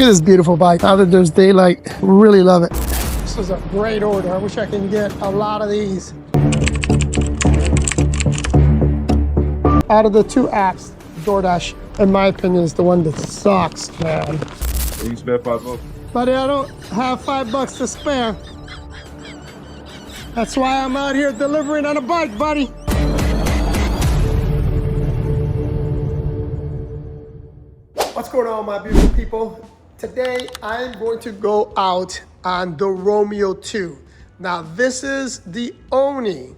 at this beautiful bike. Now that there's daylight, really love it. This is a great order. I wish I can get a lot of these. Out of the two apps, DoorDash, in my opinion, is the one that sucks, man. You can spare $5. Buddy, I don't have $5 to spare. That's why I'm out here delivering on a bike, buddy. What's going on, my beautiful people? Today, I'm going to go out on the Romeo II. Now, this is the only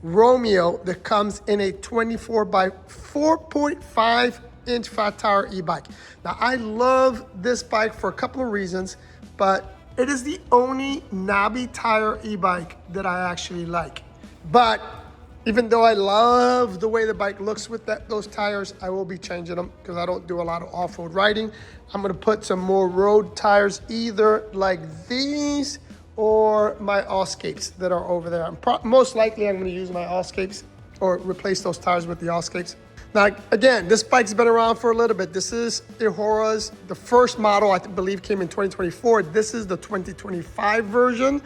Romeo that comes in a 24 by 4.5 inch fat tire e-bike. Now, I love this bike for a couple of reasons, but it is the only knobby tire e-bike that I actually like. But even though I love the way the bike looks with those tires, I will be changing them because I don't do a lot of off-road riding. I'm gonna put some more road tires, either like these or my Allscapes that are over there. Most likely I'm gonna use my Allscapes or replace those tires with the Allscapes. Now, again, this bike's been around for a little bit. This is Eahora's, the first model I believe came in 2024. This is the 2025 version.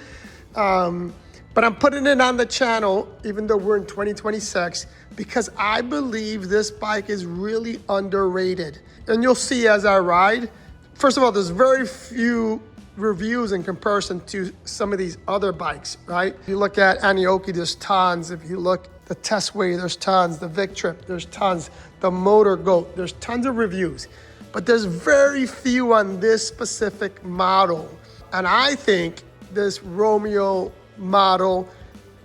But I'm putting it on the channel, even though we're in 2026, because I believe this bike is really underrated. And you'll see as I ride. First of all, there's very few reviews in comparison to some of these other bikes, right? If you look at Aoki, there's tons. If you look at the Testway, there's tons. The Vic Trip, there's tons. The Motor Goat, there's tons of reviews. But there's very few on this specific model. And I think this Romeo model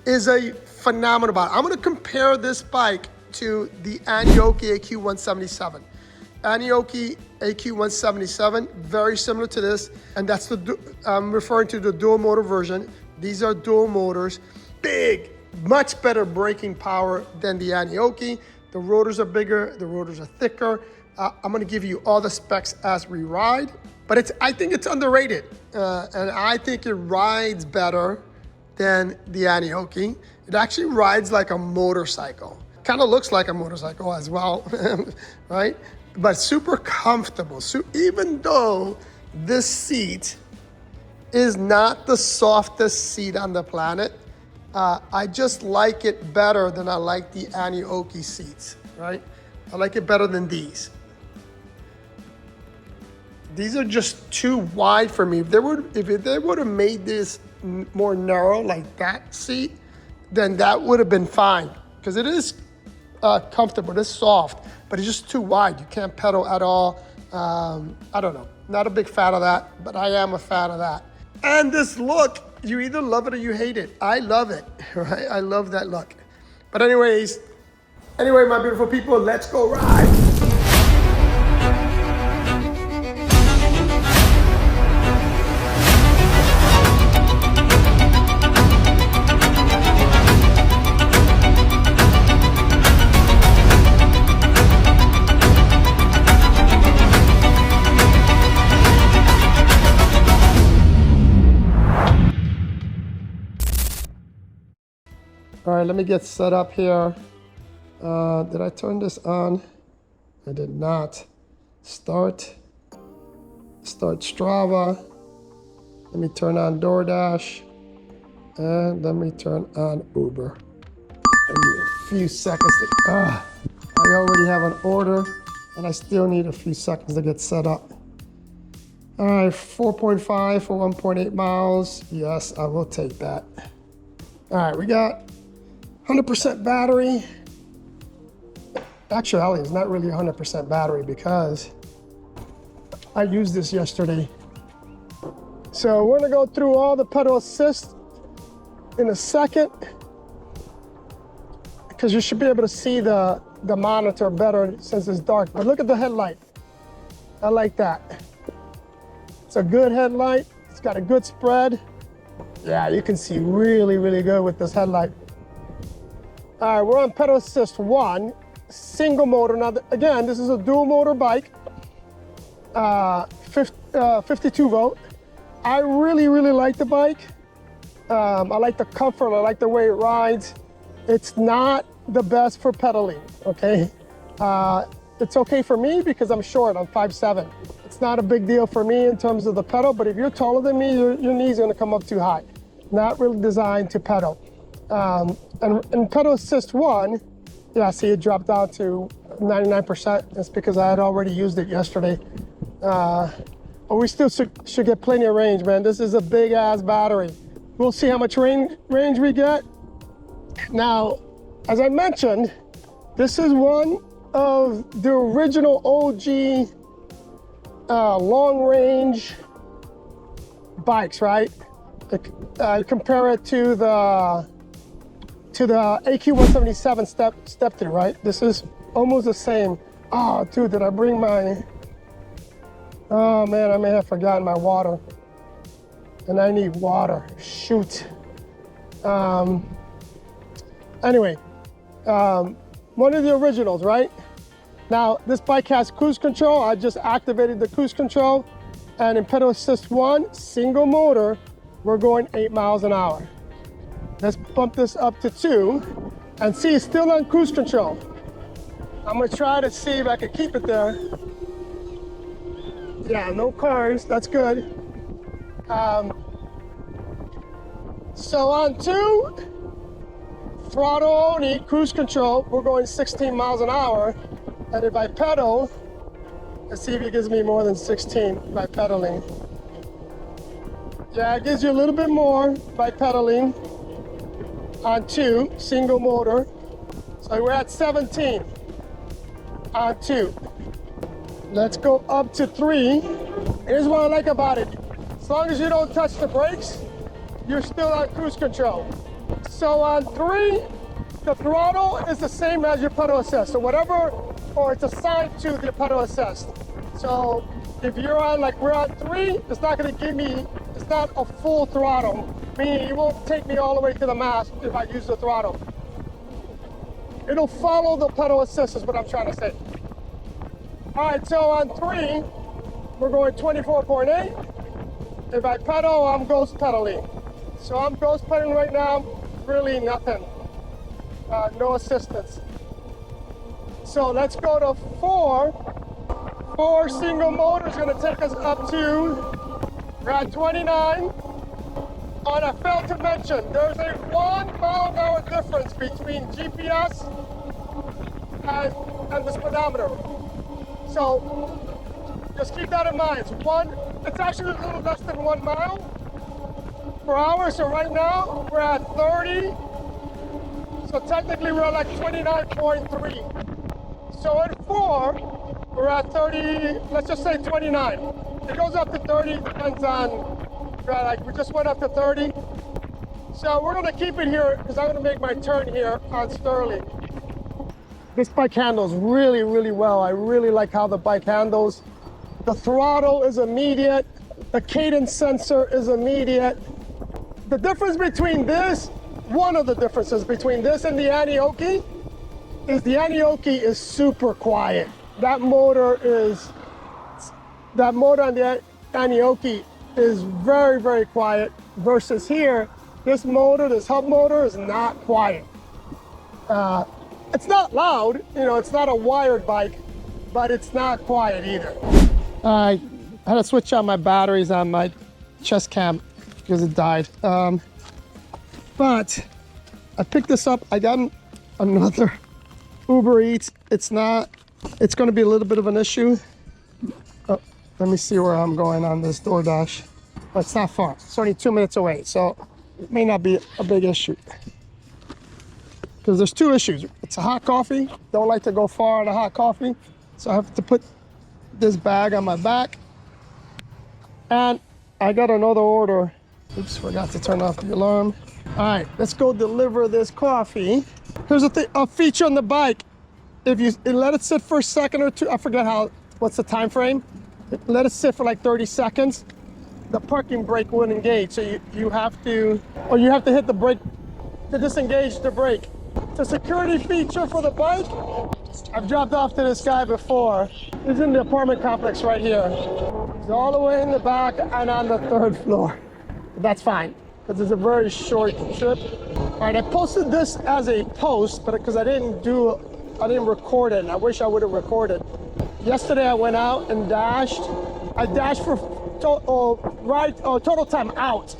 is a phenomenal bike. I'm gonna compare this bike to the Aoki AQ177. Aoki AQ177, very similar to this, and that's I'm referring to the dual motor version. These are dual motors, big, much better braking power than the Aoki. The rotors are bigger, the rotors are thicker. I'm gonna give you all the specs as we ride, but I think it's underrated, and I think it rides better than the Aoki. It actually rides like a motorcycle. Kind of looks like a motorcycle as well, right? But super comfortable. So even though this seat is not the softest seat on the planet, I just like it better than I like the Aoki seats, right? I like it better than these. These are just too wide for me. If they would have made this more narrow like that seat, then that would have been fine, because it is comfortable, it's soft, but it's just too wide. You can't pedal at all. I don't know, not a big fan of that, but I am a fan of that. And this look, you either love it or you hate it. I love it, right? I love that look. But anyway, my beautiful people, let's go ride. All right, let me get set up here. Did I turn this on? I did not. Start Strava. Let me turn on DoorDash. And let me turn on Uber. Give me a few seconds I already have an order, and I still need a few seconds to get set up. All right, 4.5 for 1.8 miles. Yes, I will take that. All right, we got 100% battery. Actually, it's not really 100% battery because I used this yesterday. So we're gonna go through all the pedal assist in a second, because you should be able to see the monitor better since it's dark. But look at the headlight. I like that. It's a good headlight. It's got a good spread. Yeah, you can see really, really good with this headlight. All right, we're on pedal assist 1, single motor. Now, again, this is a dual motor bike, 52 volt. I really, really like the bike. I like the comfort, I like the way it rides. It's not the best for pedaling, okay? It's okay for me because I'm short, I'm 5'7". It's not a big deal for me in terms of the pedal, but if you're taller than me, your knee's gonna come up too high. Not really designed to pedal. And pedal assist 1, yeah, see it dropped down to 99%. That's because I had already used it yesterday. But we still should get plenty of range, man. This is a big ass battery. We'll see how much range we get. Now, as I mentioned, this is one of the original OG long range bikes, right? Compare it to the AQ177 step 3, right? This is almost the same. Oh, dude, did I bring my... Oh man, I may have forgotten my water. And I need water, shoot. Anyway, one of the originals, right? Now, this bike has cruise control. I just activated the cruise control. And in pedal assist 1, single motor, we're going 8 miles an hour. Let's bump this up to 2 and see, it's still on cruise control. I'm gonna try to see if I can keep it there. Yeah, no cars, that's good. So on 2, throttle only, cruise control, we're going 16 miles an hour. And if I pedal, let's see if it gives me more than 16 by pedaling. Yeah, it gives you a little bit more by pedaling on 2, single motor. So we're at 17 on 2. Let's go up to 3. Here's what I like about it. As long as you don't touch the brakes, you're still on cruise control. So on 3, the throttle is the same as your pedal assist. So whatever, or it's assigned to the pedal assist. So if you're on, like we're on 3, it's not gonna give me, it's not a full throttle. Meaning it won't take me all the way to the max if I use the throttle. It'll follow the pedal assist is what I'm trying to say. All right, so on 3, we're going 24.8. If I pedal, I'm ghost pedaling. So I'm ghost pedaling right now, really nothing. No assistance. So let's go to 4. 4 single motor is gonna take us up to, we're at 29. And I failed to mention, there's a 1 mile-an-hour difference between GPS and the speedometer. So just keep that in mind. It's actually a little less than 1 mile per hour. So right now we're at 30. So technically we're at like 29.3. So at 4, we're at 30, let's just say 29. It goes up to 30, depends on, like we just went up to 30. So we're gonna keep it here because I'm gonna make my turn here on Sterling. This bike handles really, really well. I really like how the bike handles. The throttle is immediate. The cadence sensor is immediate. The difference between this, one of the differences between this and the Aoki is the Aoki is super quiet. That motor on the Aoki is very, very quiet versus here, this motor, this hub motor is not quiet. It's not loud, you know, it's not a wired bike, but it's not quiet either. I had to switch out my batteries on my chest cam because it died. But I picked this up, I got another Uber Eats. It's going to be a little bit of an issue. Oh, let me see where I'm going on this DoorDash. But it's not far, it's only 2 minutes away, so it may not be a big issue. Because there's 2 issues. It's a hot coffee. Don't like to go far on a hot coffee. So I have to put this bag on my back. And I got another order. Oops, forgot to turn off the alarm. All right, let's go deliver this coffee. Here's a feature on the bike. If you let it sit for a second or 2, I forget what's the time frame. Let it sit for like 30 seconds. The parking brake wouldn't engage. So you have to hit the brake to disengage the brake. It's a security feature for the bike. I've dropped off to this guy before. He's in the apartment complex right here. He's all the way in the back and on the 3rd floor. That's fine, because it's a very short trip. All right, I posted this as a post, but because I didn't record it, and I wish I would have recorded. Yesterday I went out and dashed I dashed for total time out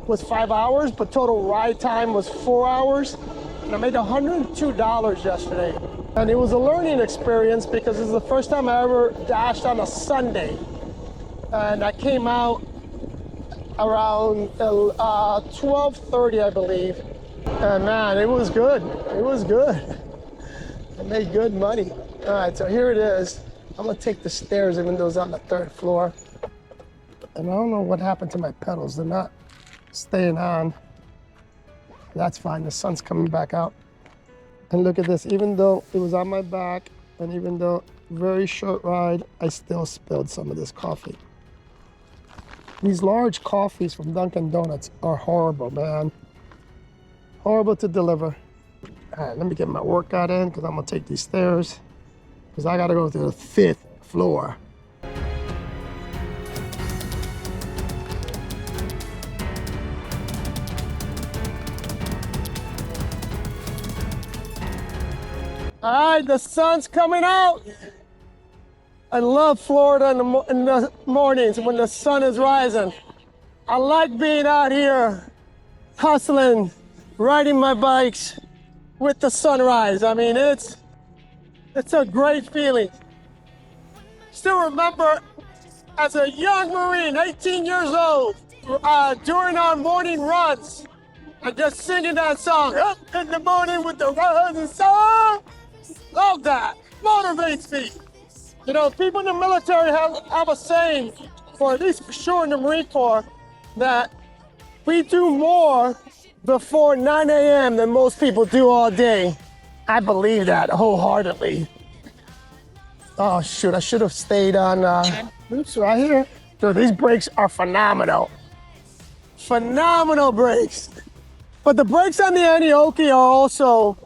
was 5 hours, but total ride time was 4 hours. And I made $102 yesterday. And it was a learning experience because this is the first time I ever dashed on a Sunday. And I came out around 12:30, I believe. And man, it was good. It was good. I made good money. All right, so here it is. I'm gonna take the stairs even though it's on the 3rd floor. And I don't know what happened to my pedals. They're not staying on. That's fine, the sun's coming back out. And look at this, even though it was on my back, and even though very short ride, I still spilled some of this coffee. These large coffees from Dunkin' Donuts are horrible, man. Horrible to deliver. All right, let me get my workout in because I'm gonna take these stairs because I gotta go to the 5th floor. All right, the sun's coming out. I love Florida in the mornings when the sun is rising. I like being out here hustling, riding my bikes with the sunrise. I mean, it's a great feeling. Still remember as a young Marine, 18 years old, during our morning runs, and just singing that song, up in the morning with the rising sun. Love that, motivates me. You know, people in the military have a saying, or at least for sure in the Marine Corps, that we do more before 9 a.m. than most people do all day. I believe that wholeheartedly. Oh shoot, I should have stayed on, oops, right here. Dude, these brakes are phenomenal. Phenomenal brakes. But the brakes on the Aoki are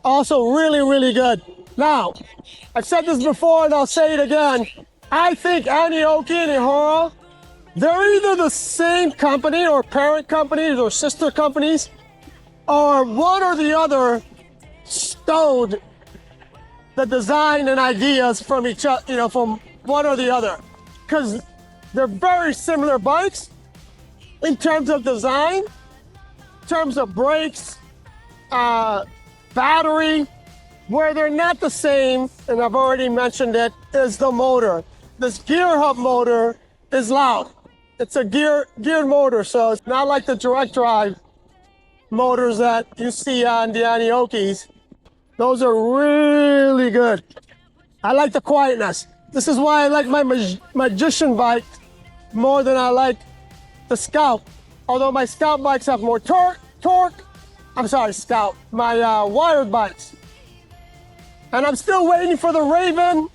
also really, really good. Now, I've said this before and I'll say it again. I think Aoki and Eahora, they're either the same company or parent companies or sister companies, or one or the other stole the design and ideas from each other, you know, from one or the other. Because they're very similar bikes in terms of design, in terms of brakes, battery. Where they're not the same, and I've already mentioned it, is the motor. This gear hub motor is loud. It's a geared motor, so it's not like the direct drive motors that you see on the Aoki's. Those are really good. I like the quietness. This is why I like my Magician bike more than I like the Scout. Although my Scout bikes have more torque. I'm sorry, Scout. My wired bikes. And I'm still waiting for the Raven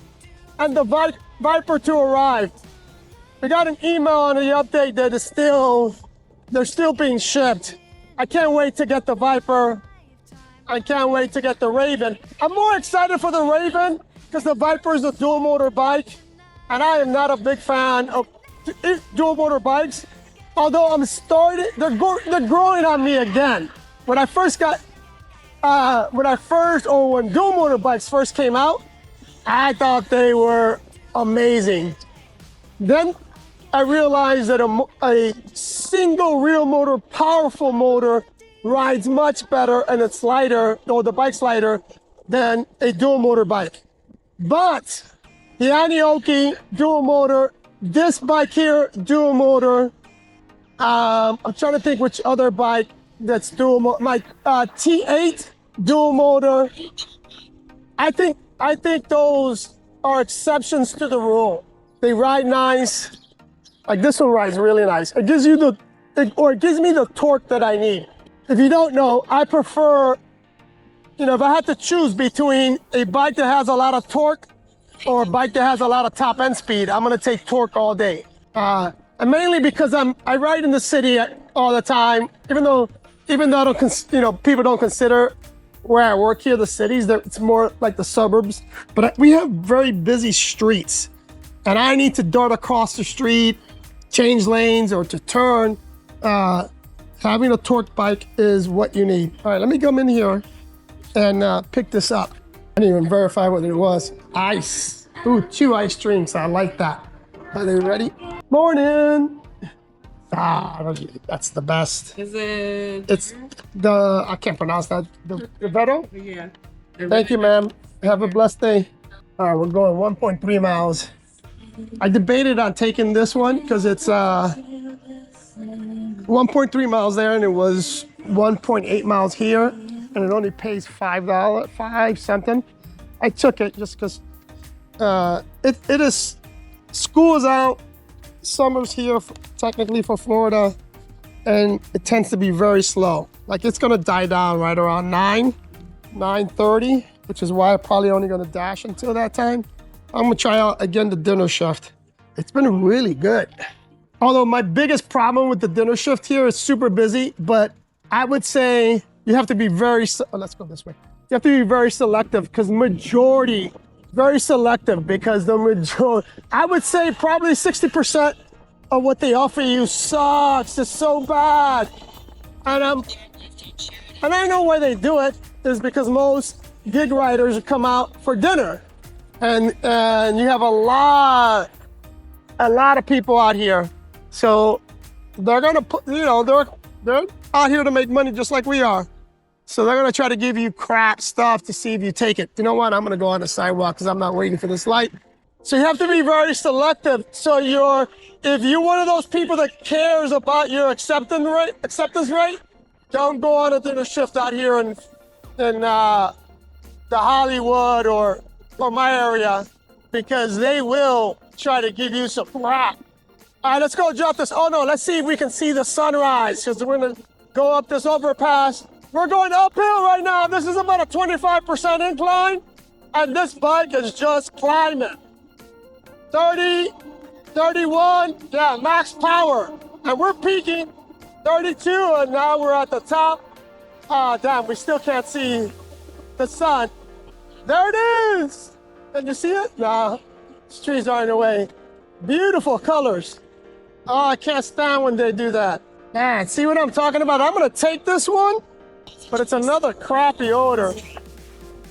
and the Viper to arrive. We got an email on the update that they're still being shipped. I can't wait to get the Viper. I can't wait to get the Raven. I'm more excited for the Raven because the Viper is a dual motor bike. And I am not a big fan of dual motor bikes. Although they're growing on me again. When dual motor bikes first came out, I thought they were amazing. Then I realized that a single real motor, powerful motor, rides much better and it's lighter, or the bike's lighter, than a dual motor bike. But the Aoki dual motor, this bike here, dual motor, I'm trying to think which other bike that's dual motor, my T8 dual motor. I think those are exceptions to the rule. They ride nice. Like this one rides really nice. It gives me the torque that I need. If you don't know, I prefer, you know, if I had to choose between a bike that has a lot of torque or a bike that has a lot of top end speed, I'm gonna take torque all day. And mainly because I ride in the city all the time, even though I don't, people don't consider where I work here, the cities, it's more like the suburbs. But we have very busy streets and I need to dart across the street, change lanes or to turn. Having a torque bike is what you need. All right, let me come in here and pick this up. I didn't even verify what it was. Ice. Ooh, 2 ice drinks, I like that. Are they ready? Morning. That's the best. Is it? It's the, I can't pronounce that. The Vero? Yeah. Thank you, ma'am. Have a blessed day. All right, we're going 1.3 miles. I debated on taking this one because it's 1.3 miles there and it was 1.8 miles here and it only pays $5, 5 something. I took it just because it is, school is out, summer's here technically for Florida, and it tends to be very slow. Like it's gonna die down right around 9:30, which is why I'm probably only gonna dash until that time. I'm gonna try out again the dinner shift. It's been really good. Although my biggest problem with the dinner shift here is super busy, but I would say you have to be very, let's go this way. You have to be very selective because very selective because the majority, I would say probably 60% of what they offer you sucks. It's so bad. And I know why they do it is because most gig riders come out for dinner. And you have a lot of people out here. So they're gonna put, you know, they're out here to make money just like we are. So they're gonna try to give you crap stuff to see if you take it. You know what? I'm gonna go on the sidewalk because I'm not waiting for this light. So you have to be very selective. So if you're one of those people that cares about your acceptance rate, don't go on a dinner shift out here in the Hollywood or my area because they will try to give you some crap. All right, let's go jump this. Oh no, let's see if we can see the sunrise because we're gonna go up this overpass. We're going uphill right now. This is about a 25% incline, and this bike is just climbing. 30, 31, yeah, max power. And we're peaking 32, and now we're at the top. Oh, damn, we still can't see the sun. There it is. Can you see it? Nah, these trees are in the way. Beautiful colors. Oh, I can't stand when they do that. Man, see what I'm talking about? I'm gonna take this one, but it's another crappy order.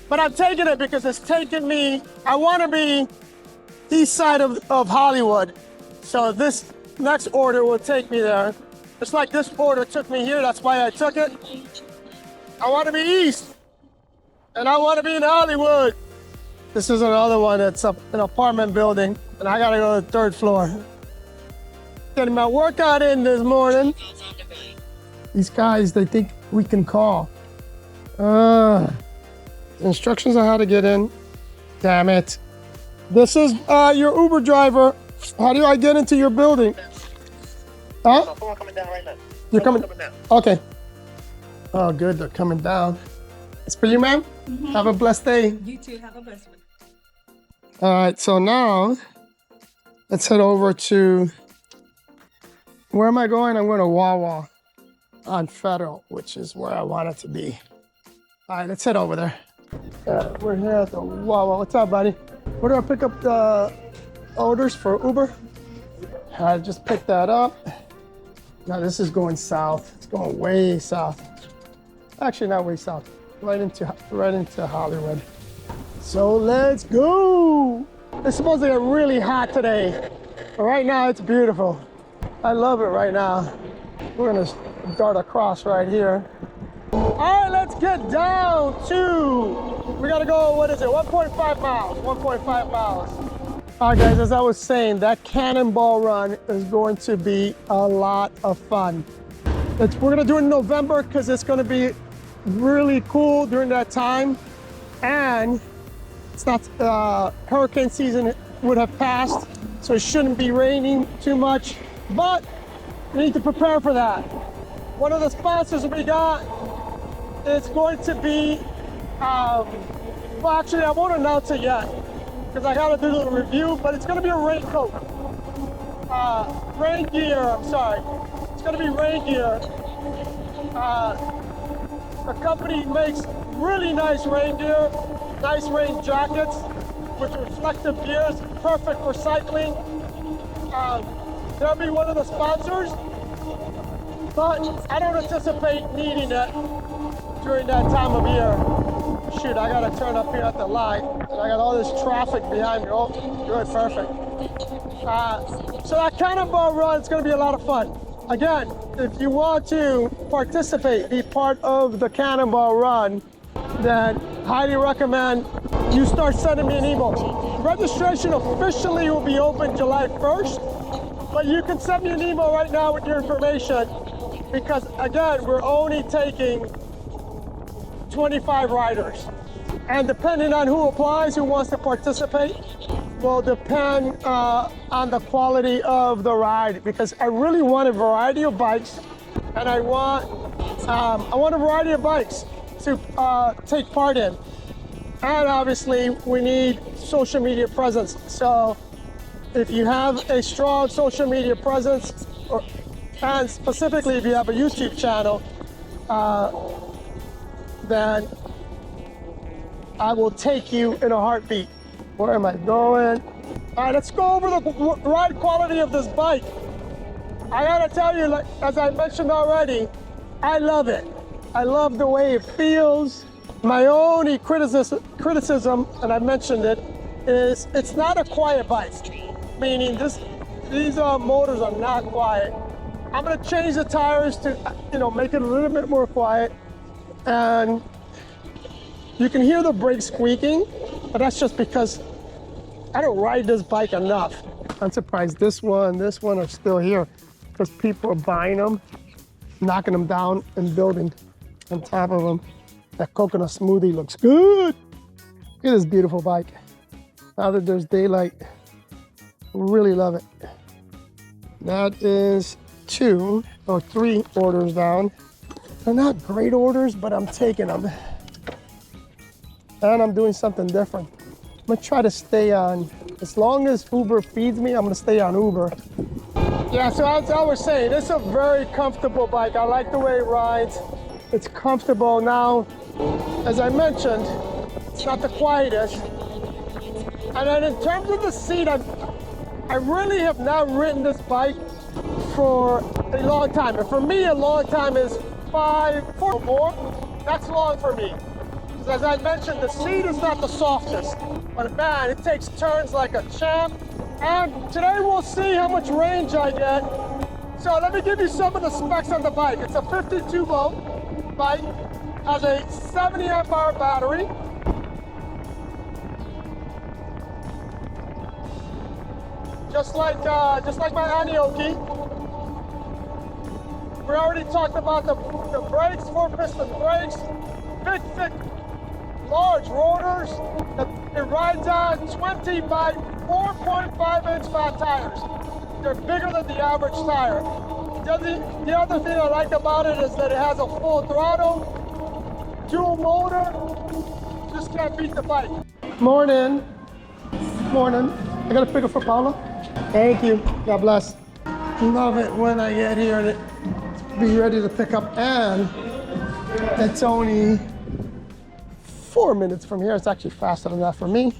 But I'm taking it because it's taking me, I wanna be east side of Hollywood. So this next order will take me there. It's like this order took me here, that's why I took it. I wanna be east, and I wanna be in Hollywood. This is another one that's an apartment building, and I gotta go to the 3rd floor. Getting my workout in this morning. These guys, they think we can call. Instructions on how to get in. Damn it. This is your Uber driver. How do I get into your building? Huh? Someone coming down right now. You're coming? Down. Okay. Oh, good, they're coming down. It's for you, ma'am. Mm-hmm. Have a blessed day. You too, have a blessed one. All right, so now let's head over to, where am I going? I'm going to Wawa on Federal, which is where I want it to be. All right, let's head over there. We're here at the Wawa. What's up, buddy? Where do I pick up the orders for Uber? I just picked that up. Now this is going south. It's going way south. Actually, not way south. Right into Hollywood. So let's go. It's supposed to get really hot today, but right now it's beautiful. I love it right now. We're gonna dart across right here. All right, let's get down to, we gotta go, what is it, 1.5 miles, 1.5 miles. All right, guys, as I was saying, that Cannonball run is going to be a lot of fun. We're gonna do it in November because it's gonna be really cool during that time. And it's not, hurricane season would have passed, so it shouldn't be raining too much, but we need to prepare for that. One of the sponsors we got is going to be, well, actually, I won't announce it yet because I gotta do the review, but it's gonna be a raincoat. Rain gear, I'm sorry. It's gonna be rain gear. The company makes really nice rain gear, nice rain jackets with reflective gears, perfect for cycling. They'll be one of the sponsors, but I don't anticipate needing it during that time of year. shoot, I gotta turn up here at the light. And I got all this traffic behind me. Oh, good, perfect. So that Cannonball run is gonna be a lot of fun. Again, if you want to participate, be part of the Cannonball run, then highly recommend you start sending me an email. Registration officially will be open July 1st, but you can send me an email right now with your information because again, we're only taking 25 riders. And depending on who applies, who wants to participate, will depend on the quality of the ride because I really want a variety of bikes and I want a variety of bikes to take part in. And obviously we need social media presence. So if you have a strong social media presence, and specifically if you have a YouTube channel, then I will take you in a heartbeat. Where am I going? All right, let's go over the ride quality of this bike. I gotta tell you, like, as I mentioned already, I love it. I love the way it feels. My only criticism, and I mentioned it, is it's not a quiet bike. Meaning these motors are not quiet. I'm gonna change the tires to, make it a little bit more quiet. And you can hear the brakes squeaking, but that's just because I don't ride this bike enough. I'm surprised this one are still here because people are buying them, knocking them down and building on top of them. That coconut smoothie looks good. Look at this beautiful bike. Now that there's daylight, really love it. That is 2 or 3 orders down. They're not great orders, but I'm taking them. And I'm doing something different. I'm gonna try to stay on, as long as Uber feeds me, I'm gonna stay on Uber. Yeah, so as I was saying, it's a very comfortable bike. I like the way it rides. It's comfortable. Now, as I mentioned, it's not the quietest. And then in terms of the seat, I really have not ridden this bike for a long time. And for me, a long time is 5, 4 or more. That's long for me. As I mentioned, the seat is not the softest, but man, it takes turns like a champ. And today we'll see how much range I get. So let me give you some of the specs on the bike. It's a 52 volt bike, has a 70 amp hour battery. Just like my Anioki. We already talked about the brakes, 4-piston brakes, big, thick, large rotors. It rides on 20 by 4.5 inch fat tires. They're bigger than the average tire. The other thing I like about it is that it has a full throttle, dual motor. Just can't beat the bike. Morning. Morning. I got a pick up for Paula. Thank you. God bless. Love it when I get here to be ready to pick up, and it's only 4 minutes from here. It's actually faster than that for me.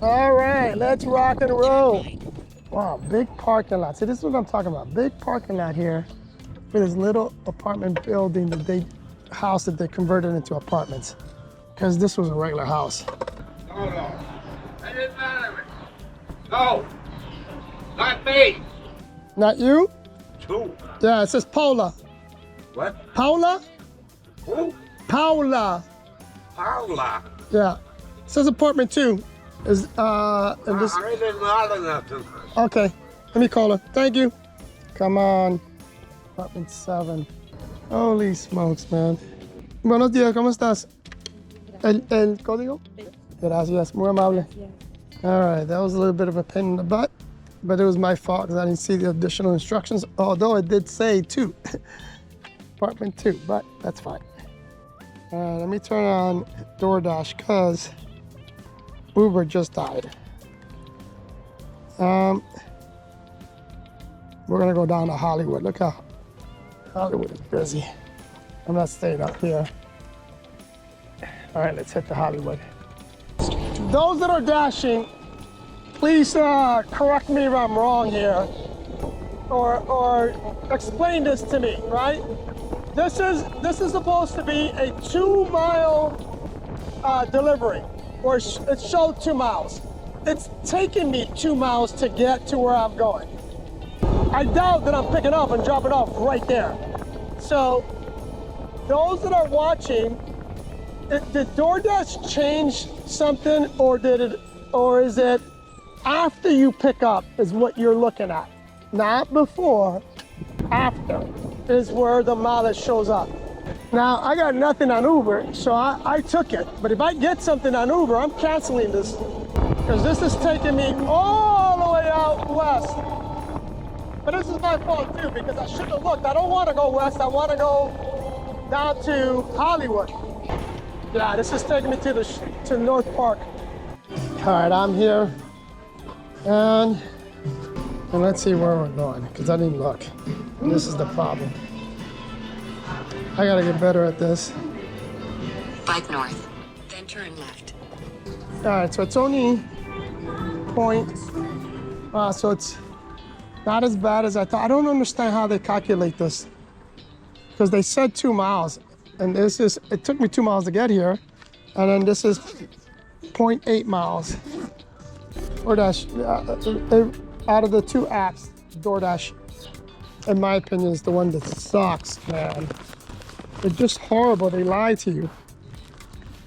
All right, let's rock and roll. Wow, big parking lot. See, this is what I'm talking about. Big parking lot here for this little apartment building house that they converted into apartments. Because this was a regular house. No. I didn't matter. No, not me. Not you? Who? Yeah, it says Paula. What? Paula? Who? Paula. Paula. Yeah. It says apartment 2. Is I didn't matter nothing. Okay, let me call her. Thank you. Come on. Apartment 7. Holy smokes, man. Buenos días, ¿cómo estás? ¿El código? Gracias, muy amable. All right, that was a little bit of a pain in the butt, but it was my fault because I didn't see the additional instructions, although it did say 2. Apartment 2, but that's fine. All right, let me turn on DoorDash because Uber just died. We're gonna go down to Hollywood. Look how Hollywood is busy. I'm not staying up here. All right, let's hit the Hollywood. Those that are dashing, please correct me if I'm wrong here, or explain this to me, right? This is supposed to be a 2-mile delivery, or it showed 2 miles. It's taking me 2 miles to get to where I'm going. I doubt that I'm picking up and dropping off right there. So those that are watching, did DoorDash change something, or is it after you pick up is what you're looking at? Not before, after is where the mileage shows up. Now, I got nothing on Uber, so I took it. But if I get something on Uber, I'm canceling this, because this is taking me all the way out west. But this is my fault too, because I should have looked. I don't want to go west, I want to go down to Hollywood. Yeah, this is taking me to North Park. All right, I'm here, and let's see where we're going, because I didn't look. And this is the problem. I gotta get better at this. Bike north, then turn left. All right, so it's only so it's not as bad as I thought. I don't understand how they calculate this, because they said 2 miles, and it took me 2 miles to get here, and then this is 0.8 miles. DoorDash, out of the 2 apps, DoorDash, in my opinion, is the one that sucks, man. It's just horrible. They lie to you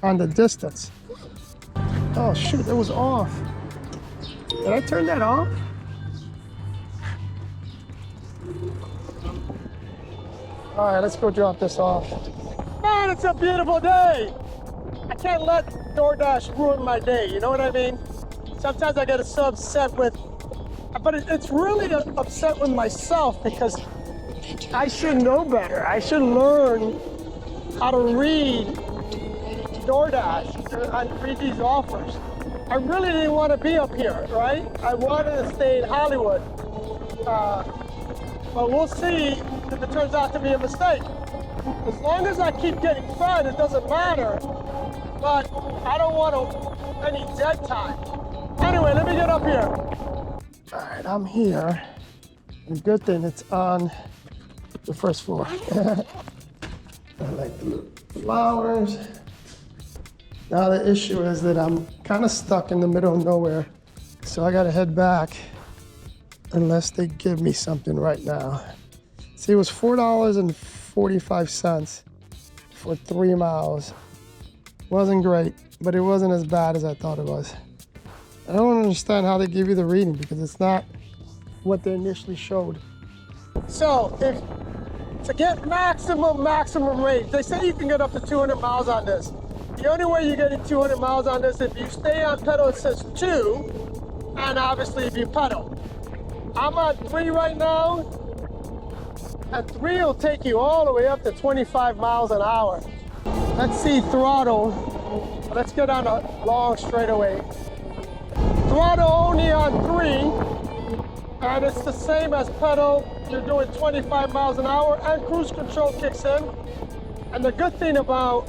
on the distance. Oh shoot, it was off. Did I turn that off? All right, let's go drop this off. Man, it's a beautiful day. I can't let DoorDash ruin my day, you know what I mean? Sometimes I get so upset with, but it's really upset with myself, because I should know better. I should learn how to read DoorDash and read these offers. I really didn't want to be up here, right? I wanted to stay in Hollywood. But we'll see if it turns out to be a mistake. As long as I keep getting fed, it doesn't matter. But I don't want any dead time. Anyway, let me get up here. All right, I'm here. And good thing it's on the first floor. I like the flowers. Now the issue is that I'm kind of stuck in the middle of nowhere. So I gotta head back unless they give me something right now. See, it was $4.45 for 3 miles. Wasn't great, but it wasn't as bad as I thought it was. I don't understand how they give you the reading, because it's not what they initially showed. So to get maximum range, they say you can get up to 200 miles on this. The only way you're getting 200 miles on this, if you stay on pedal, it says 2, and obviously if you pedal. I'm on 3 right now, and 3 will take you all the way up to 25 miles an hour. Let's see throttle. Let's get on a long straightaway. Throttle only on 3, and it's the same as pedal. You're doing 25 miles an hour, and cruise control kicks in. And the good thing about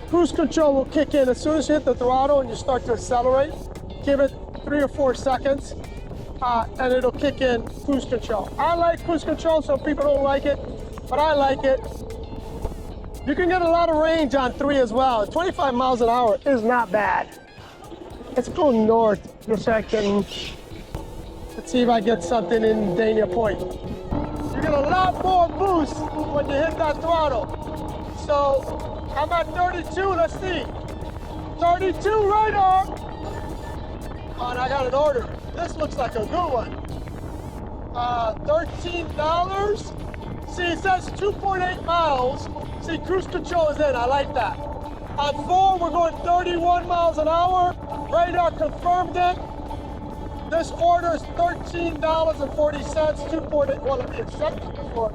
cruise control will kick in as soon as you hit the throttle and you start to accelerate. Give it 3 or 4 seconds, and it'll kick in cruise control. I like cruise control. Some people don't like it, but I like it. You can get a lot of range on 3 as well. 25 miles an hour is not bad. Let's go north for a second. Let's see if I get something in Dania Point. You get a lot more boost when you hit that throttle. So I'm at 32, let's see. 32 radar. Oh, and I got an order. This looks like a good one. $13. See, it says 2.8 miles. See, cruise control is in, I like that. On 4, we're going 31 miles an hour. Radar confirmed it. This order is $13.40, 2.8, well, let me accept it before.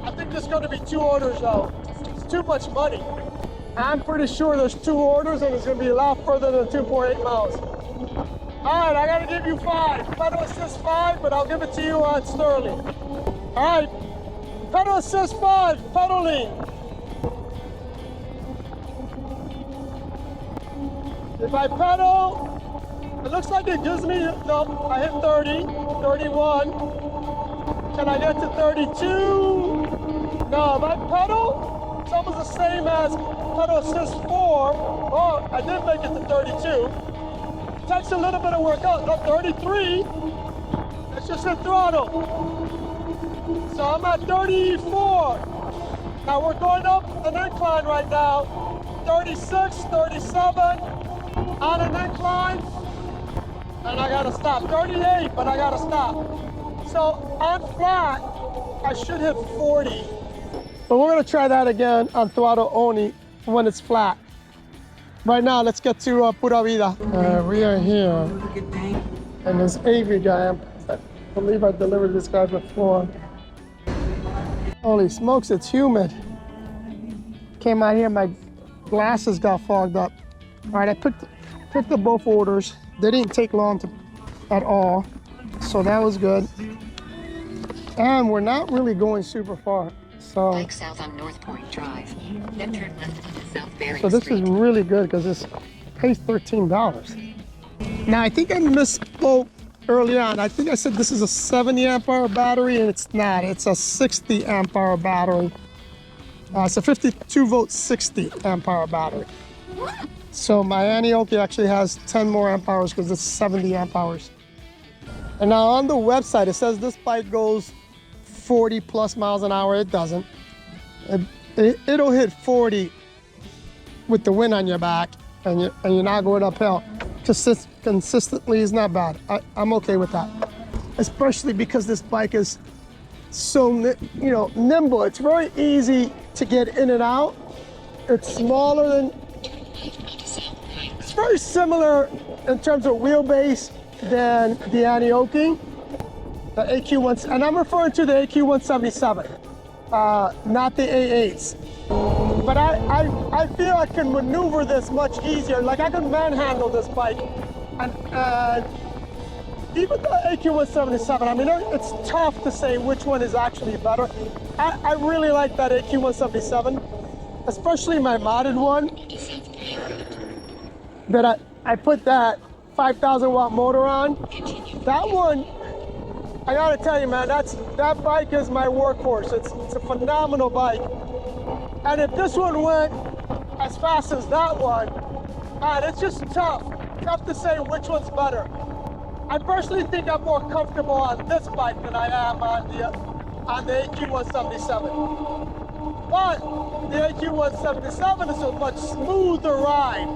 I think there's gonna be 2 orders though. It's too much money. I'm pretty sure there's 2 orders and it's gonna be a lot further than 2.8 miles. All right, I gotta give you 5. Pedal assist 5, but I'll give it to you on Sterling. All right, pedal assist 5, pedaling. If I pedal, it looks like it gives me, no, I hit 30, 31. Can I get to 32? No, if I pedal, it's almost the same as pedal assist 4. Oh, I did make it to 32. Takes a little bit of work out. No, 33. It's just a throttle. So I'm at 34. Now we're going up an incline right now. 36, 37, on an incline. And I gotta stop. 38, but I gotta stop. So on flat, I should hit 40. But we're gonna try that again on throttle only when it's flat. Right now, let's get to Pura Vida. We are here. And this Avery guy, I believe I delivered this guy before. Holy smokes, it's humid. Came out here, my glasses got fogged up. All right, I picked up both orders. They didn't take long at all, so that was good. And we're not really going super far. So, Bike south on North Point Drive. Then turn left to South Bering so this Street. is really good because this pays $13. Now, I think I misspoke early on. I think I said this is a 70 amp hour battery, and it's not. It's a 60 amp hour battery. It's a 52 volt, 60 amp hour battery. So my Anioki actually has 10 more amp hours because it's 70 amp hours. And now on the website, it says this bike goes 40 plus miles an hour. It doesn't. It'll hit 40 with the wind on your back and you're not going uphill. Just consistently is not bad. I'm okay with that. Especially because this bike is so nimble. It's very easy to get in and out. It's smaller than, it's very similar in terms of wheelbase than the Anioki, the AQ1, and I'm referring to the AQ177, not the A8s. But I feel I can maneuver this much easier. Like I can manhandle this bike, and even the AQ177. I mean, it's tough to say which one is actually better. I really like that AQ177, especially my modded one. That I put that 5,000 watt motor on. That one, I gotta tell you, man, that bike is my workhorse. It's a phenomenal bike. And if this one went as fast as that one, man, it's just tough to say which one's better. I personally think I'm more comfortable on this bike than I am on the AQ177. But the AQ177 is a much smoother ride.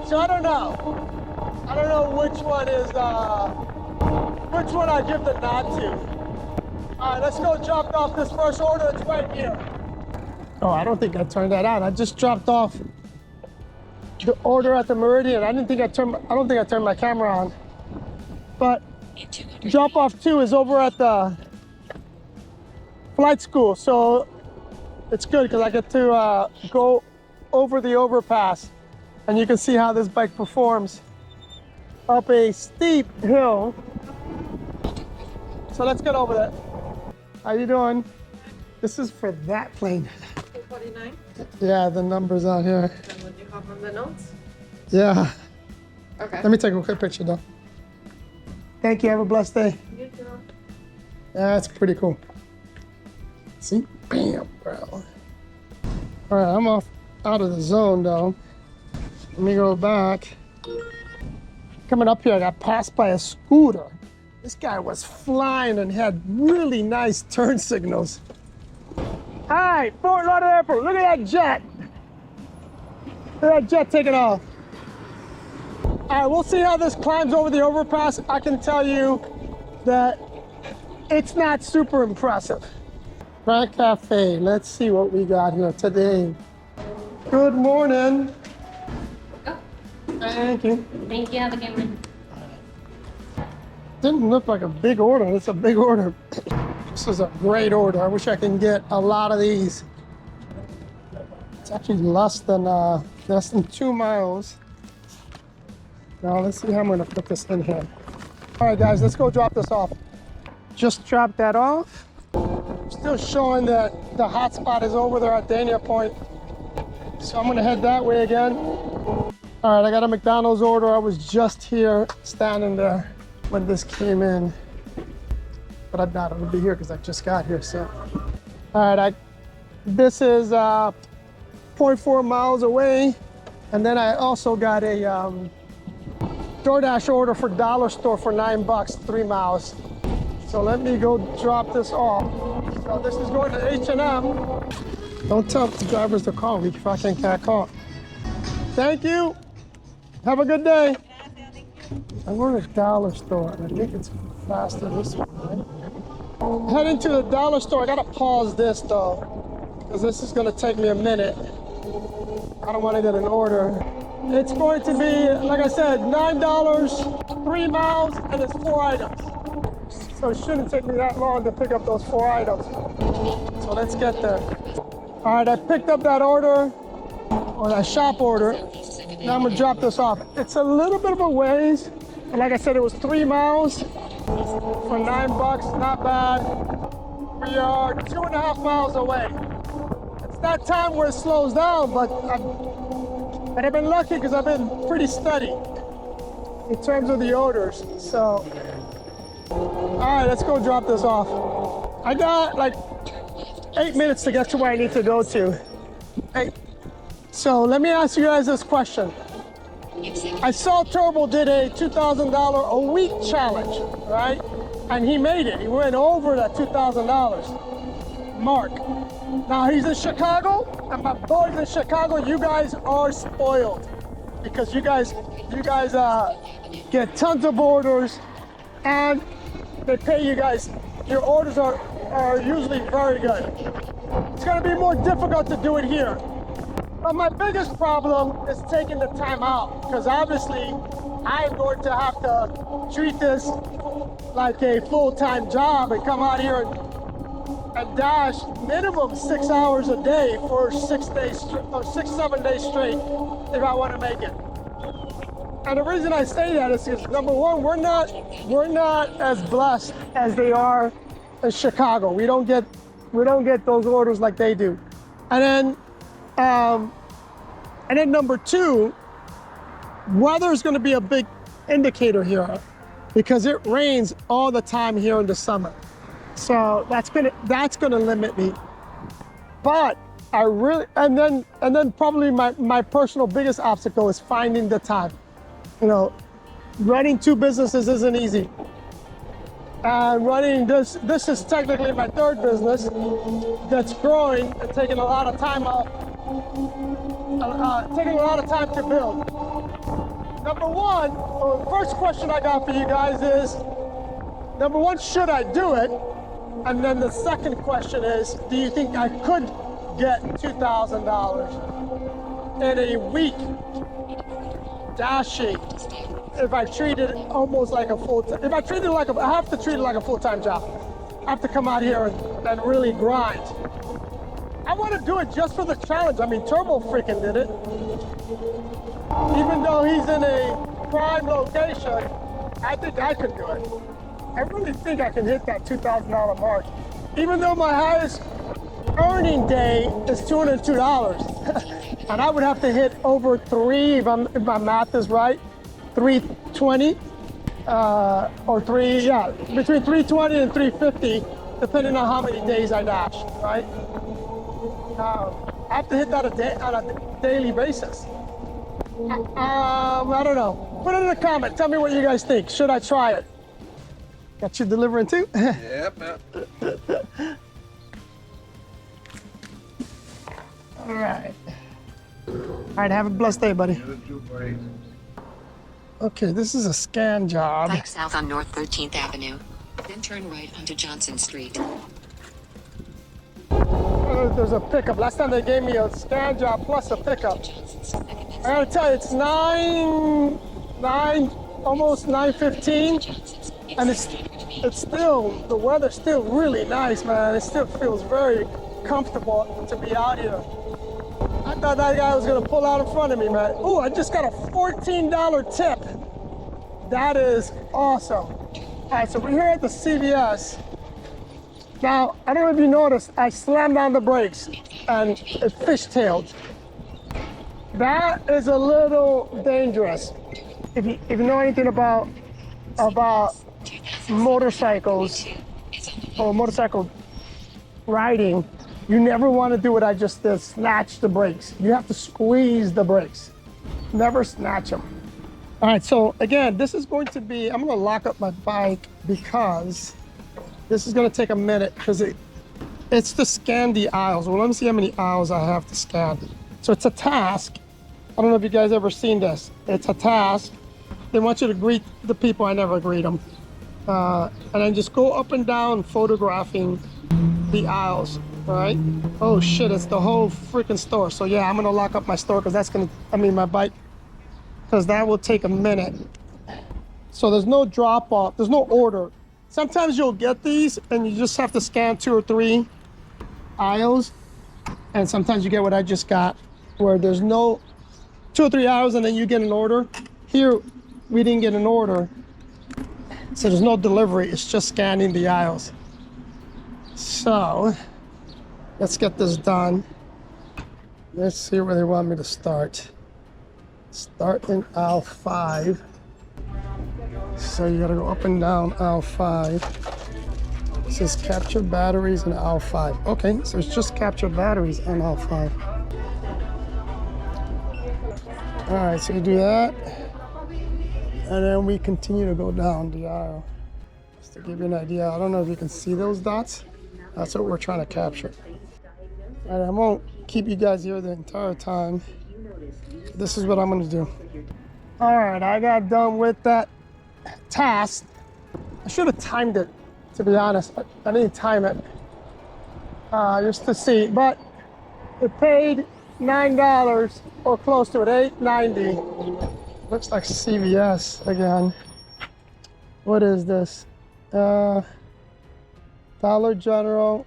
So I don't know. I don't know which one I give the nod to. All right, let's go drop off this first order. It's right here. Oh, I don't think I turned that on. I just dropped off the order at the Meridian. I don't think I turned my camera on. But drop off 2 is over at the flight school. So it's good because I get to go over the overpass and you can see how this bike performs up a steep hill. So let's get over there. How you doing? This is for that plane. 249. Yeah, the number's on here. And what do you have on the notes? Yeah. Okay. Let me take a quick picture though. Thank you, have a blessed day. You too. Yeah, that's pretty cool. See? Bam, bro. All right, I'm out of the zone though. Let me go back. Coming up here, I got passed by a scooter. This guy was flying and had really nice turn signals. Hi, Fort Lauderdale Airport. Look at that jet. Look at that jet taking off. All right, we'll see how this climbs over the overpass. I can tell you that it's not super impressive. Grand Cafe, let's see what we got here today. Good morning. Oh, Thank you. thank you. Have a good one. Didn't look like a big order. It's a big order. This is a great order. I wish I can get a lot of these. It's actually less than 2 miles. Now let's see how I'm gonna put this in here. All right, guys, let's go drop this off. Just dropped that off. Still showing that the hot spot is over there at Dania Point. So I'm gonna head that way again. All right, I got a McDonald's order. I was just here standing there when this came in. But I doubt it'll be here because I just got here, so. All right, this is 0.4 miles away And then I also got a DoorDash order for Dollar Store for $9, 3 miles. So let me go drop this off. So this is going to H&M. Don't tell the drivers to call me if I can't call. Thank you. Have a good day. I'm going to Dollar Store. I think it's faster this way, right? Heading to the Dollar Store. I gotta pause this though, because this is gonna take me a minute. I don't want to get an order. It's going to be, like I said, $9, 3 miles, and it's 4 items. So it shouldn't take me that long to pick up those 4 items. So let's get there. All right, I picked up that order, or that shop order. Now I'm gonna drop this off. It's a little bit of a ways. And like I said, it was 3 miles for $9, not bad. We are 2.5 miles away. It's that time where it slows down, but I've been lucky because I've been pretty steady in terms of the orders. So, all right, let's go drop this off. I got like 8 minutes to get to where I need to go to. Hey, so let me ask you guys this question. I saw Turbo did a $2,000 a week challenge, right? And he made it. He went over that $2,000 mark. Now he's in Chicago, and my boys in Chicago, you guys are spoiled because you guys get tons of orders, and they pay you guys. Your orders are usually very good. It's gonna be more difficult to do it here. But my biggest problem is taking the time out, because obviously I'm going to have to treat this like a full-time job and come out here and dash minimum 6 hours a day for 6 days or 7 days straight if I want to make it. And the reason I say that is because number one, we're not as blessed as they are in Chicago. We don't get those orders like they do. And then number two, weather is going to be a big indicator here because it rains all the time here in the summer. So that's gonna limit me. But I really, and then probably my personal biggest obstacle is finding the time. You know, running 2 businesses isn't easy. And running this is technically my 3rd business that's growing and taking a lot of time out, taking a lot of time to build. Number one, first question I got for you guys is, number one, should I do it? And then the second question is, do you think I could get $2,000 in a week dashing if I treat it almost like a full-time, I have to treat it like a full-time job. I have to come out here and really grind. I want to do it just for the challenge. I mean, Turbo freaking did it. Even though he's in a prime location, I think I could do it. I really think I can hit that $2,000 mark. Even though my highest earning day is $202. And I would have to hit over 3, if my math is right, 320, or between 320 and 350, depending on how many days I dash, right? I have to hit that on a daily basis. I don't know. Put it in the comment. Tell me what you guys think. Should I try it? Got you delivering too? Yep. All right. All right, have a blessed day, buddy. Okay, this is a scan job. Bike south on North 13th Avenue. Then turn right onto Johnson Street. There's a pickup. Last time they gave me a scan job plus a pickup. I gotta tell you, it's 9, almost 9:15, and it's still, the weather's still really nice, man. It still feels very comfortable to be out here. I thought that guy was gonna pull out in front of me, man. Ooh, I just got a $14 tip. That is awesome. All right, so we're here at the CVS. Now, I don't know if you noticed, I slammed on the brakes and it fishtailed. That is a little dangerous. If you know anything about motorcycles or motorcycle riding, you never want to do what I just did, snatch the brakes. You have to squeeze the brakes. Never snatch them. All right, so again, this is going to be, I'm gonna lock up my bike because this is gonna take a minute because it's to scan the aisles. Well, let me see how many aisles I have to scan. So it's a task. I don't know if you guys ever seen this. It's a task. They want you to greet the people. I never greet them. And then just go up and down photographing the aisles, all right? Oh shit, it's the whole freaking store. So yeah, I'm gonna lock up my store because that's gonna, my bike, because that will take a minute. So there's no drop off, there's no order. Sometimes you'll get these and you just have to scan 2 or 3 aisles. And sometimes you get what I just got, where there's no 2 or 3 aisles and then you get an order. Here, we didn't get an order. So there's no delivery, it's just scanning the aisles. So, let's get this done. Let's see where they want me to start. Start in aisle 5. So you gotta go up and down aisle 5. It says capture batteries in aisle 5. Okay, so it's just capture batteries in aisle 5. All right, so you do that. And then we continue to go down the aisle. Just to give you an idea, I don't know if you can see those dots. That's what we're trying to capture. And I won't keep you guys here the entire time. This is what I'm gonna do. All right, I got done with that task. I should have timed it, to be honest. I didn't time it, just to see, but it paid $9 or close to it, $8.90. Looks like CVS again. What is this? Dollar General.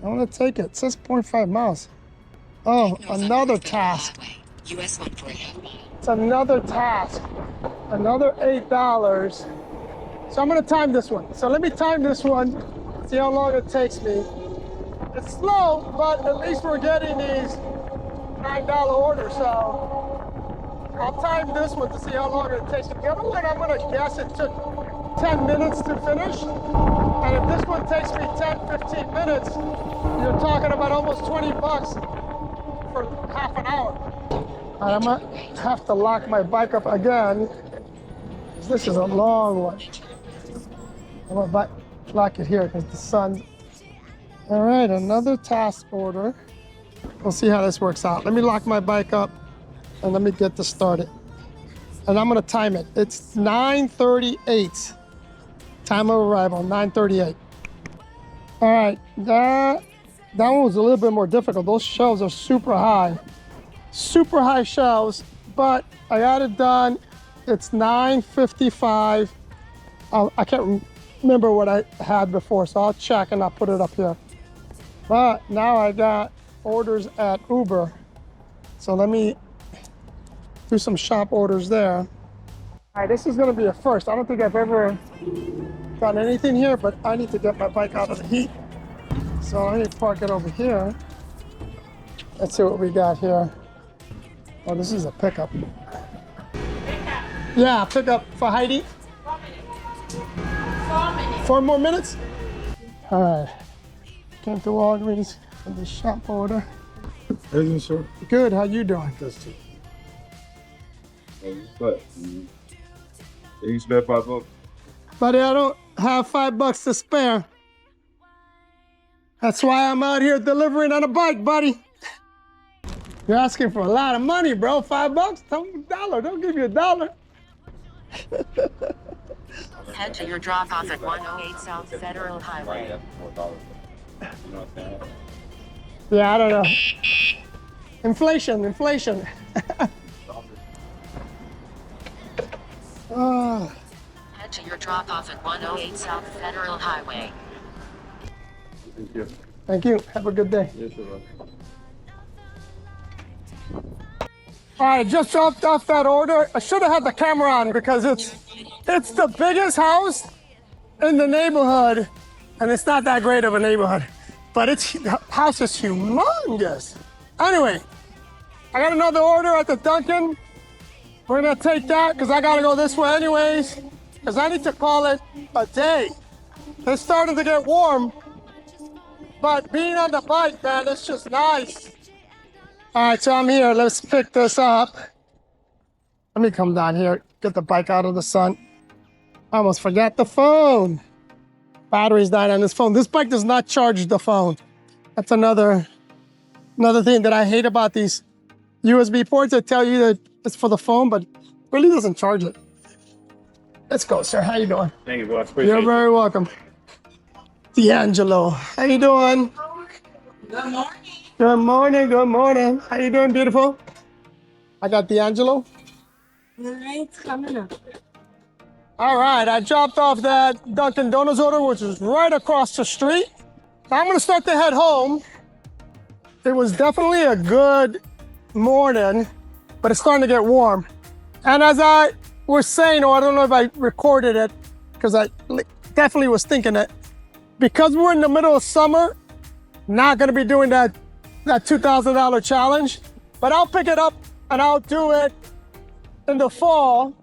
I want to take it. It says 0.5 miles. Oh, another task. US 140. It's another task. Another $8. So I'm going to time this one. So let me time this one. See how long it takes me. It's slow, but at least we're getting these $9 orders. So I'll time this one to see how long it takes. The other one, I'm going to guess it took 10 minutes to finish. And if this one takes me 10, 15 minutes, you're talking about almost 20 bucks for half an hour. And I might have to lock my bike up again. This is a long one. I'm gonna lock it here because the sun. All right, another task order. We'll see how this works out. Let me lock my bike up and let me get this started. And I'm gonna time it. It's 9:38. Time of arrival, 9:38. All right, that one was a little bit more difficult. Those shelves are super high shelves, but I got it done. It's 9:55. I can't remember what I had before, so I'll check and I'll put it up here. But now I got orders at Uber. So let me do some shop orders there. All right, this is gonna be a first. I don't think I've ever done anything here, but I need to get my bike out of the heat. So I need to park it over here. Let's see what we got here. Oh, this is a pickup. Yeah, pickup for Heidi. 4 minutes. 4 more minutes? All right. Came to Walgreens for the shop order. How you doing, sir? Good, how you doing? Dusty. But you spent $5. Buddy, I don't have $5 to spare. That's why I'm out here delivering on a bike, buddy. You're asking for a lot of money, bro. $5? Tell me $1. Don't give you $1. Head to your drop off at 108 South Federal Highway. Yeah, I don't know. Inflation. Head to your drop off at 108 South Federal Highway. Thank you. Thank you. Have a good day. Yes, sir. All right, just dropped off that order. I should have had the camera on because it's the biggest house in the neighborhood, and it's not that great of a neighborhood, but the house is humongous. Anyway, I got another order at the Dunkin'. We're gonna take that because I gotta go this way anyways, because I need to call it a day. It's starting to get warm, but being on the bike, man, it's just nice. All right, so I'm here. Let's pick this up. Let me come down here, get the bike out of the sun. I almost forgot the phone. Battery's dying on this phone. This bike does not charge the phone. That's another thing that I hate about these USB ports that tell you that it's for the phone, but really doesn't charge it. Let's go, sir. How you doing? Thank you, boss. You're very welcome. D'Angelo, how you doing? Good morning. Good morning, good morning. How you doing, beautiful? I got D'Angelo. It's coming up. All right, I dropped off that Dunkin' Donuts order, which is right across the street. Now I'm gonna start to head home. It was definitely a good morning, but it's starting to get warm. And as I was saying, or I don't know if I recorded it, because I definitely was thinking it, because we're in the middle of summer, not gonna be doing that $2,000 challenge, but I'll pick it up and I'll do it in the fall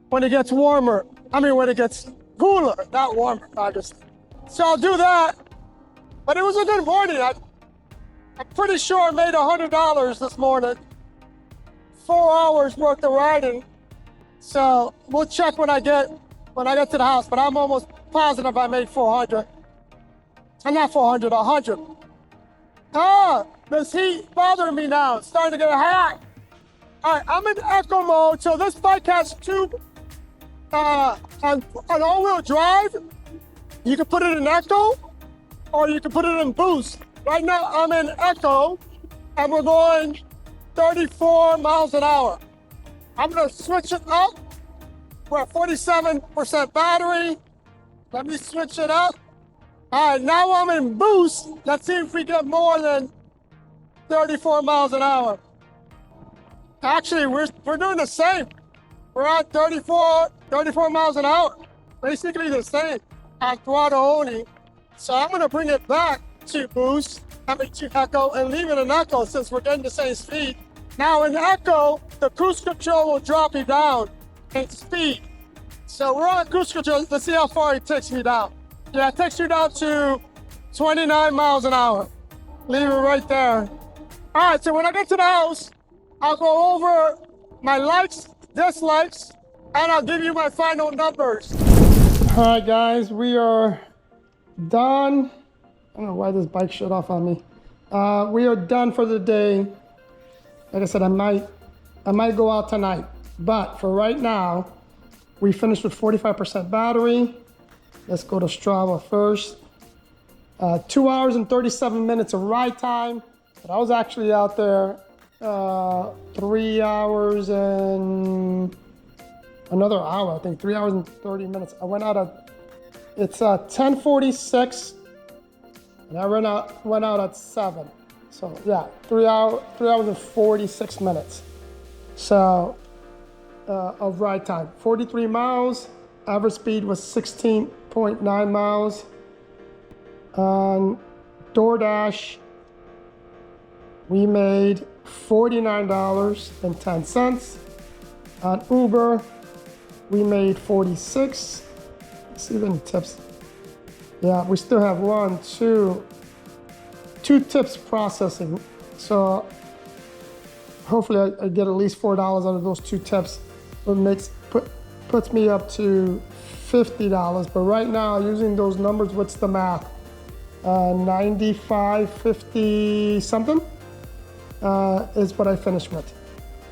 when it gets warmer. I mean, when it gets cooler, not warmer, obviously. So I'll do that, but it was a good morning. I'm pretty sure I made $100 this morning. 4 hours worth of riding. So we'll check when I get to the house, but I'm almost positive I made 400. I'm not 400, 100. This heat bothering me now. It's starting to get hot. All right, I'm in eco mode, so this bike has two, on all-wheel drive, you can put it in eco, or you can put it in boost. Right now, I'm in eco, and we're going 34 miles an hour. I'm gonna switch it up. We're at 47% battery. Let me switch it up. All right, now I'm in boost. Let's see if we get more than 34 miles an hour. Actually, we're doing the same. We're at 34 miles an hour. Basically the same on throttle only. So I'm gonna bring it back to boost, to echo, and leave it in echo since we're getting the same speed. Now in echo, the cruise control will drop you down in speed. So we're on cruise control. Let's see how far it takes me down. Yeah, it takes you down to 29 miles an hour. Leave it right there. All right, so when I get to the house, I'll go over my likes, dislikes, and I'll give you my final numbers. All right, guys, we are done. I don't know why this bike shut off on me. We are done for the day. Like I said, I might go out tonight, but for right now, we finished with 45% battery. Let's go to Strava first. 2 hours and 37 minutes of ride time. But I was actually out there 3 hours and another hour, I think 3 hours and 30 minutes. I went out at, it's 10:46, and I went out at 7. So yeah, 3 hours and 46 minutes. So of ride time, 43 miles, average speed was 16.9 miles. On DoorDash, we made $49.10. On Uber, we made 46. Let's see any tips. Yeah, we still have two tips processing. So hopefully I get at least $4 out of those 2 tips. It puts me up to $50. But right now, using those numbers, what's the math? 95, 50 something is what I finished with.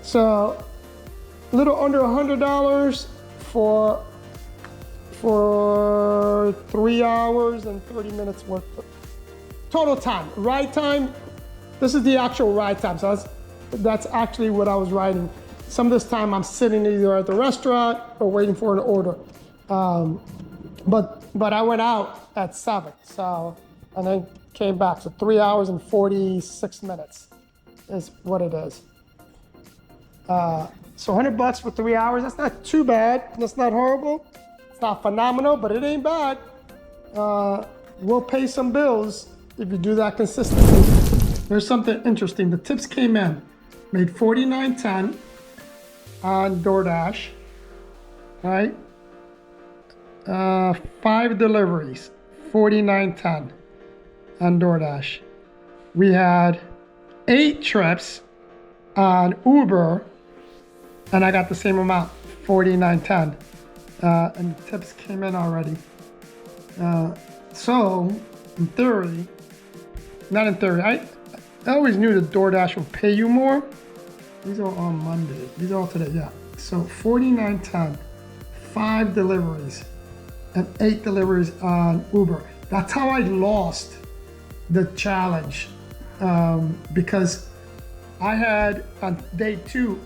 So a little under $100 for 3 hours and 30 minutes worth of total time. Ride time, this is the actual ride time. So that's actually what I was riding. Some of this time I'm sitting either at the restaurant or waiting for an order. But I went out at 7, so, and then came back. So 3 hours and 46 minutes is what it is. So $100 for 3 hours, that's not too bad. That's not horrible. It's not phenomenal, but it ain't bad. We'll pay some bills if you do that consistently. There's something interesting. The tips came in, made $49.10 on DoorDash, right? 5 deliveries, $49.10 on DoorDash. We had 8 trips on Uber, and I got the same amount, $49.10. And the tips came in already. So, in theory, not in theory, I always knew that DoorDash would pay you more. These are on Monday. These are all today, yeah. So $49.10, 5 deliveries, and 8 deliveries on Uber. That's how I lost the challenge, because I had on day 2,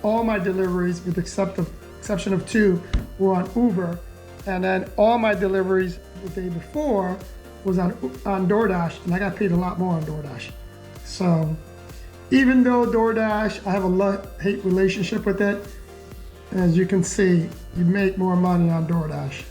all my deliveries with the exception of 2 were on Uber, and then all my deliveries the day before was on DoorDash, and I got paid a lot more on DoorDash. So even though DoorDash, I have a love-hate relationship with it, as you can see, you make more money on DoorDash.